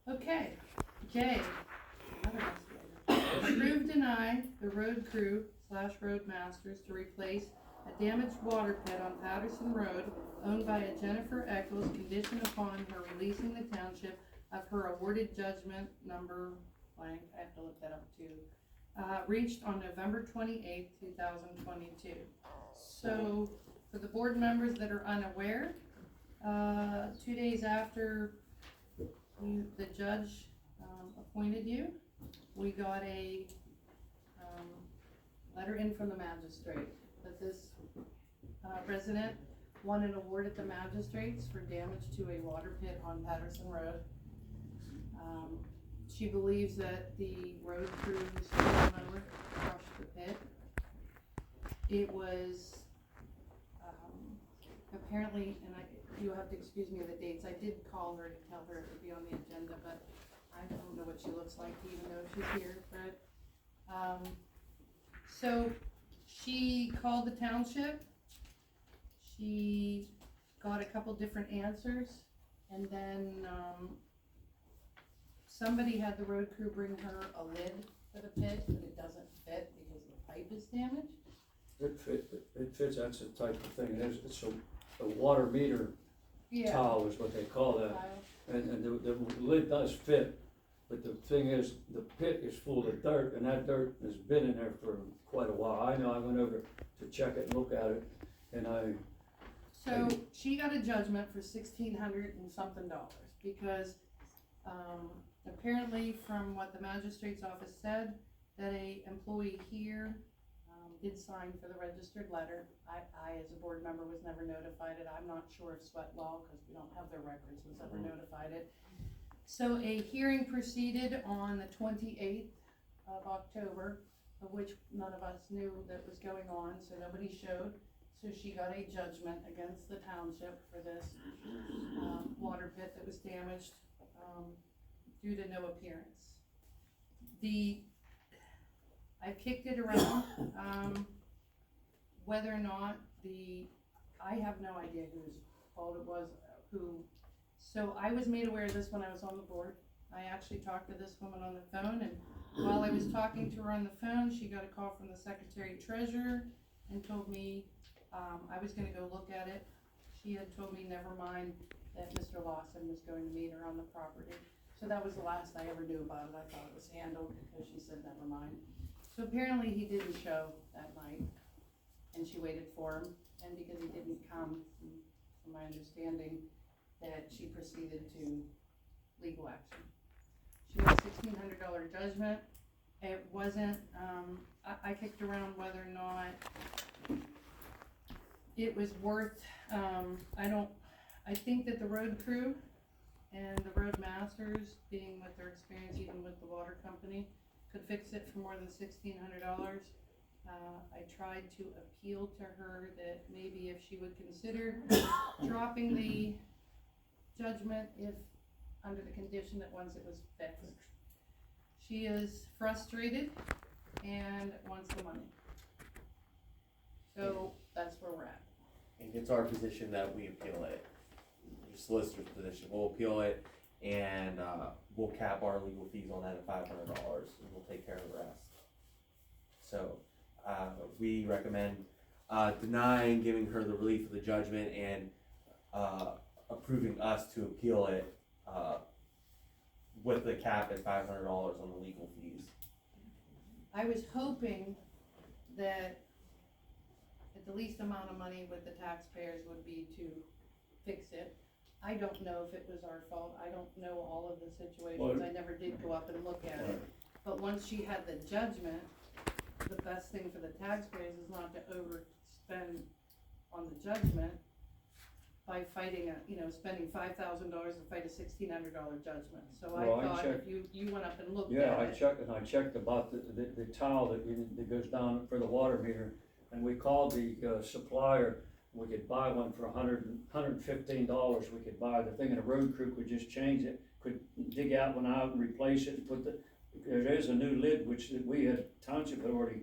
Okay, J, another escalator. Approve, deny the road crew / road masters to replace a damaged water pit on Patterson Road owned by a Jennifer Eccles, conditioned upon her releasing the township of her awarded judgment number blank, I have to look that up too, reached on November 28th, 2022. So, for the board members that are unaware, 2 days after the judge appointed you, we got a letter in from the magistrate that this resident won an award at the magistrates for damage to a water pit on Patterson Road. She believes that the road crews crushed the pit. It was apparently, and you have to excuse me of the dates, I did call her to tell her it would be on the agenda, but I don't know what she looks like to even know if she's here, but, so she called the township, she got a couple different answers, and then, somebody had the road crew bring her a lid for the pit, but it doesn't fit because the pipe is damaged. It fits, that's the type of thing, it's a water meter tile is what they call that. And the lid does fit, but the thing is, the pit is full of dirt, and that dirt has been in there for quite a while. I know, I went over to check it and look at it, and So she got a judgment for $1,600 and something because apparently from what the magistrate's office said, that a employee here did sign for the registered letter. I as a board member was never notified it. I'm not sure if Sweat Law, because we don't have their records, was ever notified it. So a hearing proceeded on the 28th of October, of which none of us knew that was going on, so nobody showed. So she got a judgment against the township for this water pit that was damaged due to no appearance. I kicked it around, whether or not I have no idea whose fault it was, so I was made aware of this when I was on the board. I actually talked to this woman on the phone, and while I was talking to her on the phone, she got a call from the secretary treasurer and told me I was gonna go look at it. She had told me never mind, that Mr. Lawson was going to meet her on the property. So that was the last I ever knew about it. I thought it was handled because she said never mind. So apparently he didn't show that night, and she waited for him, and because he didn't come, from my understanding, that she proceeded to legal action. She got a $1,600 judgment. It wasn't, I kicked around whether or not it was worth, I think that the road crew and the road masters, being with their experience even with the water company, could fix it for more than $1,600. I tried to appeal to her that maybe if she would consider dropping the judgment if under the condition that once it was fixed. She is frustrated and wants the money. So that's where we're at. And it's our position that we appeal it. Your solicitor's position, we'll appeal it, and we'll cap our legal fees on that at $500, and we'll take care of the rest. So we recommend denying giving her the relief of the judgment and approving us to appeal it with the cap at $500 on the legal fees. I was hoping that the least amount of money with the taxpayers would be to fix it. I don't know if it was our fault. I don't know all of the situations. I never did go up and look at it. But once she had the judgment, the best thing for the taxpayers is not to overspend on the judgment by fighting spending $5,000 to fight a $1,600 judgment. So I thought if you went up and looked at it. Yeah, I checked about the tile that goes down for the water meter, and we called the supplier. We could buy one for $115. We could buy the thing, and the road crew could just change it, could dig out one out and replace it and put there is a new lid which we had, township had already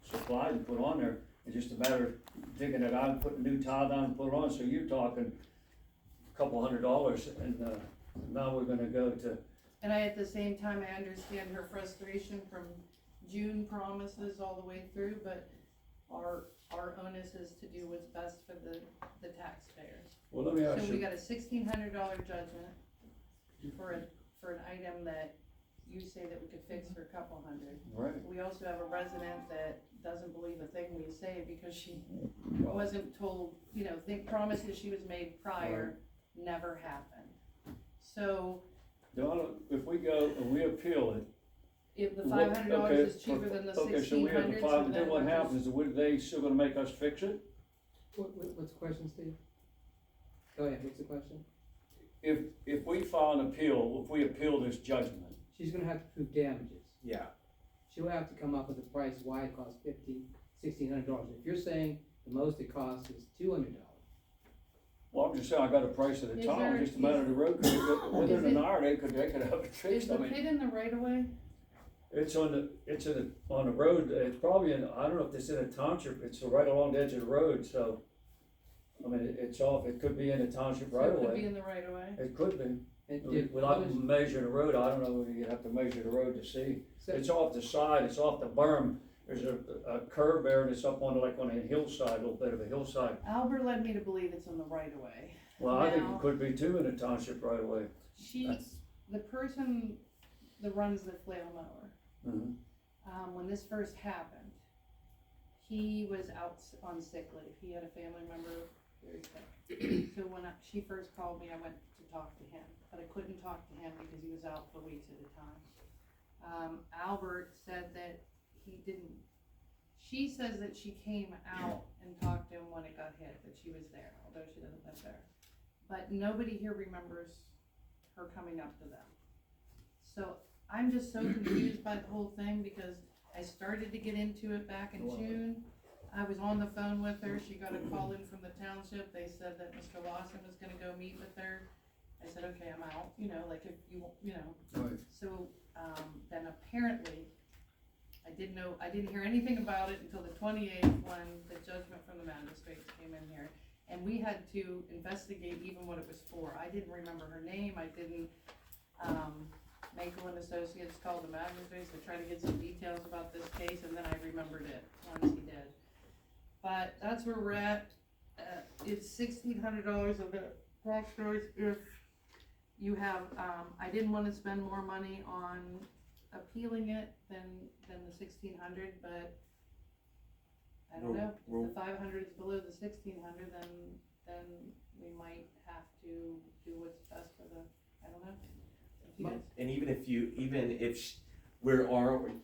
supplied and put on there. It's just a matter of digging it out and putting a new tile down and put it on. So you're talking a couple $100, and now we're gonna go to And at the same time, I understand her frustration from June promises all the way through, but our onus is to do what's best for the taxpayers. Well, let me ask So we you, got a $1,600 judgment for an item that you say that we could fix for a couple hundred. right, We also have a resident that doesn't believe a thing we say because she wasn't told, promises she was made prior never happened. So Donna, if we go and we appeal it. if the what- $500 okay, is cheaper than the Okay, so we have the 1,600, five, then what happens, would they still gonna make us fix it? What's the question, Steve? Go ahead, what's the question? If we file an appeal, if we appeal this judgment, She's gonna have to prove damages. Yeah, She'll have to come up with a price why it costs $1,600. If you're saying the most it costs is $200, well, I'm just saying, I got a price of the Is town, there- just a matter of the road, within Is an it- hour, they could have it Is fixed, I the mean. pit in the right of way? It's on the road, it's probably I don't know if it's in a township, it's right along the edge of the road, so. I mean, it's off, it could be in the township right So it could be away, in the right of way? it could be. and did, Without measuring the road, I don't know, you'd have to measure the road to see. so- It's off the side, it's off the berm, there's a curve there, and it's up on a hillside, a little bit of a hillside. Albert led me to believe it's in the right of way. Well, I think Now- it could be too in the township right away. The person that runs the flail mower, Mhm. when this first happened, he was out on sick leave. He had a family member very sick. So when she first called me, I went to talk to him, but I couldn't talk to him because he was out for weeks at a time. Albert said that he didn't, she says that she came out and talked to him when it got hit, that she was there, although she doesn't live there. But nobody here remembers her coming up to them. So I'm just so confused by the whole thing because I started to get into it back in June. I was on the phone with her, she got a call in from the township, they said that Mr. Lawson was gonna go meet with her. I said, okay, I'm out, like if you, Right. so, then apparently, I didn't hear anything about it until the 28th when the judgment from the magistrate came in here. And we had to investigate even what it was for. I didn't remember her name, I didn't, Makel and Associates called the magistrates to try to get some details about this case, and then I remembered it once he did. But that's where we're at, it's $1,600 of the taxpayers if you have, I didn't wanna spend more money on appealing it than the 1,600, but I don't know, if the 500 is below the 1,600, then we might have to do what's best for the, I don't know. If you guys- and even if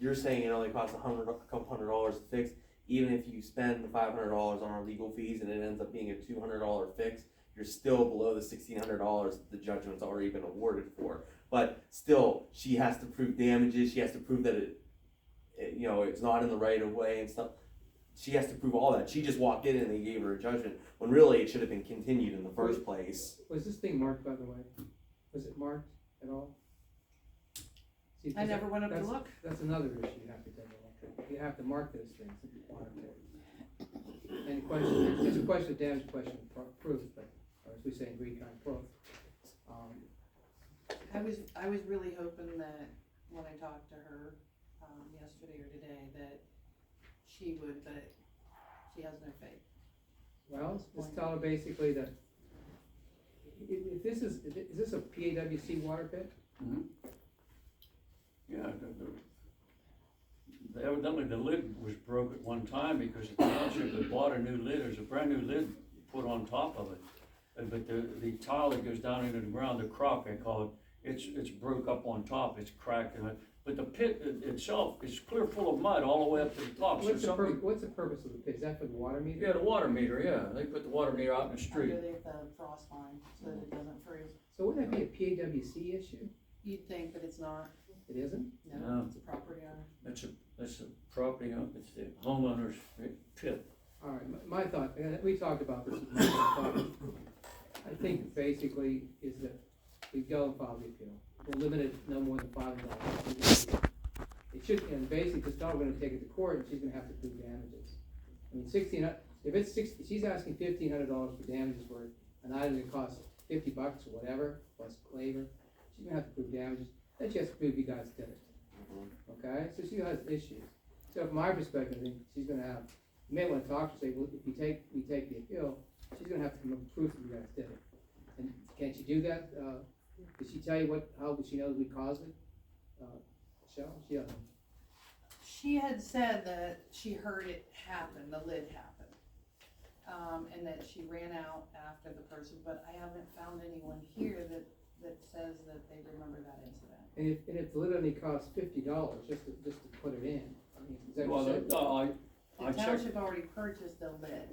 you're saying it only costs a couple $100 to fix, even if you spend the $500 on our legal fees and it ends up being a $200 fix, you're still below the $1,600 that the judgment's already been awarded for. But still, she has to prove damages, she has to prove that it's not in the right of way and stuff. She has to prove all that. She just walked in and they gave her a judgment, when really it should have been continued in the first place. Was this thing marked, by the way? Was it marked at all? See, I never went up to that's- look. That's another issue you have to take a look at. You have to mark those things if you want to. And the question, it's a question of damage, question of proof, but, or as we say in Greek, kind of proof. I was really hoping that when I talked to her, yesterday or today, that she would, but she has no faith. Well, just tell her basically that if this is this a PAWC water pit? Mhm. Yeah, evidently the lid was broke at one time because the township had bought a new lid, there's a brand new lid put on top of it. But the tile that goes down into the ground, the crock they call it, it's broke up on top, it's cracked, but the pit itself is clear full of mud all the way up to the top. So What's the somebody- what's the purpose of the pit? Is that for the water meter? Yeah, the water meter, yeah, they put the water meter out in the street. Underneath the frost line, so that it doesn't freeze. So wouldn't that be a PAWC issue? You'd think, but it's not. It isn't? No, No. it's a property owner. That's the property, it's the homeowner's pit. All right, my thought, and we talked about this, my thought, I think basically is that we go and file the appeal. We'll limit it no more than $500. It should, and basically, just tell her we're gonna take it to court, and she's gonna have to prove damages. I mean, if it's she's asking $1,500 for damages for an item that costs $50 or whatever, plus labor, she's gonna have to prove damages. that she has to prove you guys did it. Okay, so she has issues. So from my perspective, I think she's gonna have, you may wanna talk to her, say, well, if we take the appeal, she's gonna have to come up with proof that you guys did it. And can she do that? Did she tell you how would she know we caused it? Michelle, she doesn't. She had said that she heard it happen, the lid happen. And that she ran out after the person, but I haven't found anyone here that says that they remember that incident. And if the lid only costs $50 just to put it in, I mean, is that Well, what you said? I The checked, township already purchased the lid.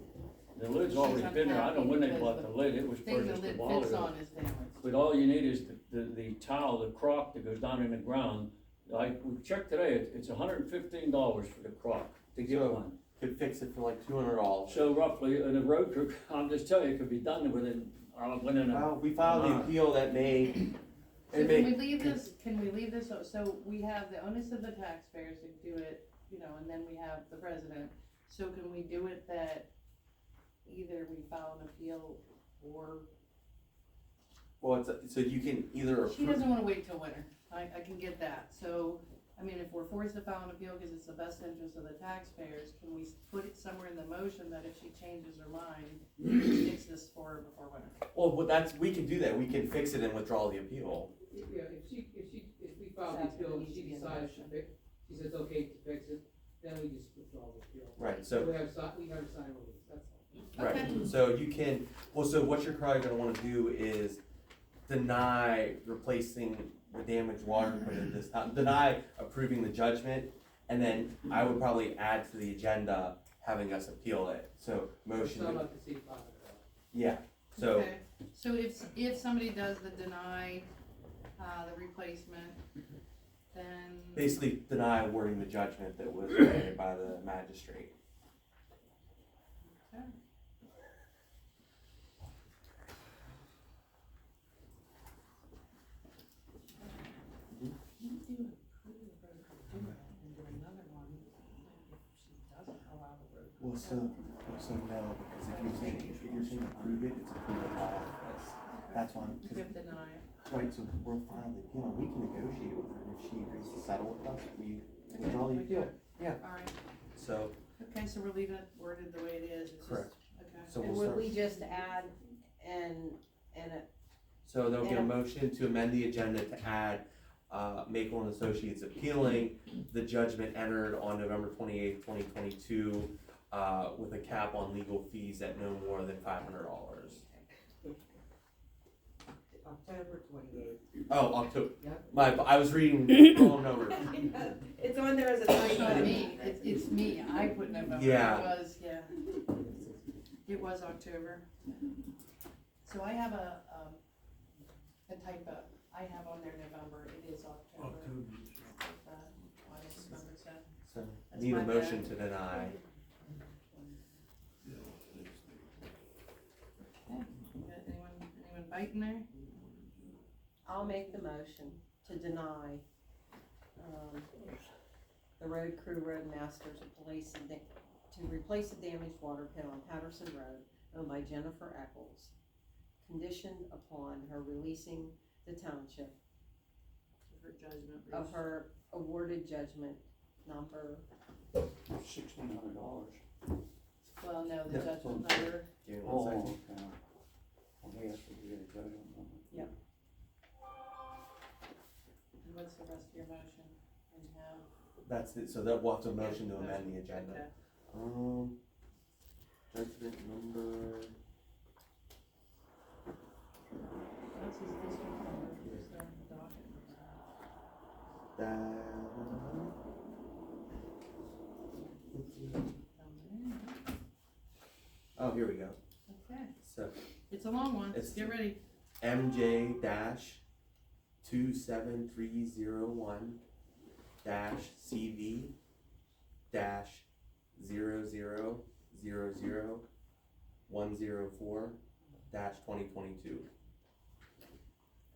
the lid's already been there, I don't know when they She's bought the lid, it was Thing the purchased a lid while fits ago. on is damaged. But all you need is the towel, the crock that goes down in the ground. We checked today, it's $115 for the crock to get So- one. Could fix it for like $200. So roughly, in a road crew, I'm just telling you, it could be done within a. Well, we filed the appeal that may, So it can may, we leave this, so we have the onus of the taxpayers to do it, and then we have the president. So can we do it that either we file an appeal or, well, so you can either she approve, doesn't wanna wait till winter, I can get that. So, I mean, if we're forced to file an appeal because it's the best interest of the taxpayers, can we put it somewhere in the motion that if she changes her mind, fix this for her before winter? well, we can do that, we can fix it and withdraw the appeal. Yeah, if we file the That's appeal what and needs she to be in the decides, motion. she says okay to fix it, then we just withdraw the appeal. Right, So so, we have a sign release, that's all. right, Okay. so you can, well, so what you're probably gonna wanna do is deny replacing the damaged water put this time, deny approving the judgment, and then I would probably add to the agenda having us appeal it, so motion, Sum to- up to see $500. yeah, so, Okay. So if somebody does the deny, the replacement, then. basically deny awarding the judgment that was made by the magistrate. Okay. You do approve the road crew do it, and do another one if she doesn't allow the road crew. Well, so no, because if you're saying approve it, it's approved by us. That's why, You have to deny it. right, so we're filing the appeal, and we can negotiate with her, and if she agrees to settle with us, we withdraw the we appeal. do. Yeah. Alright, So, okay, so we're leaving it worded the way it is, it's just, correct, okay. so And we'll would start, we just add so there'll be a Yeah. motion to amend the agenda to add, Maple and Associates appealing the judgment entered on November 28th, 2022, with a cap on legal fees at no more than $500. October 28th? Oh, October, Yep. I was reading wrong numbers. It's on there as a It's not typo. me, it's me, I put November, Yeah. it was October. So I have a typo, I have on there November, it is October. August number said. So, That's need a my motion bad. to deny. Okay, you got anyone biting there? I'll make the motion to deny, the road crew roadmaster to replace the damaged water pit on Patterson Road owned by Jennifer Eccles, conditioned upon her releasing the township For judgment. of her awarded judgment number. $1,600. Well, no, the Yeah. judgment number, Give me Oh, one okay. second. Well, he has to get a judgment. and what's the rest of your motion? And have. That's it, so that we'll have to motion to amend the agenda. Okay. Judgment number, That's his district number, just there in the docket. that, oh, here we go. Okay, So, it's a long one, It's- get ready. MJ dash 27301 dash CV dash 0000 dash 2022.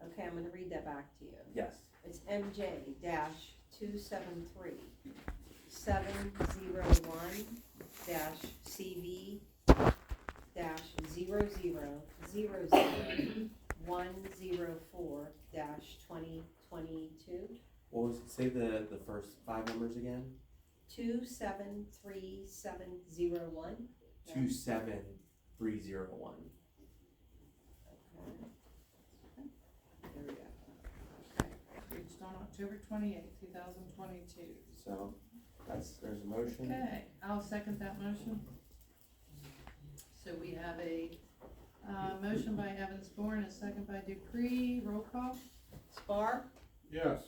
Okay, I'm gonna read that back to you. Yes. It's MJ dash 273-701 dash CV dash 0000 104 dash 2022. 22. What was, say the first 5 numbers again? 273701. 27301. Okay. There we go. Okay, reached on October 28th, 2022. So, there's a motion. Okay, I'll second that motion. So we have a, motion by Evans Bourne, a second by Dupree, roll call. Spar, Yes.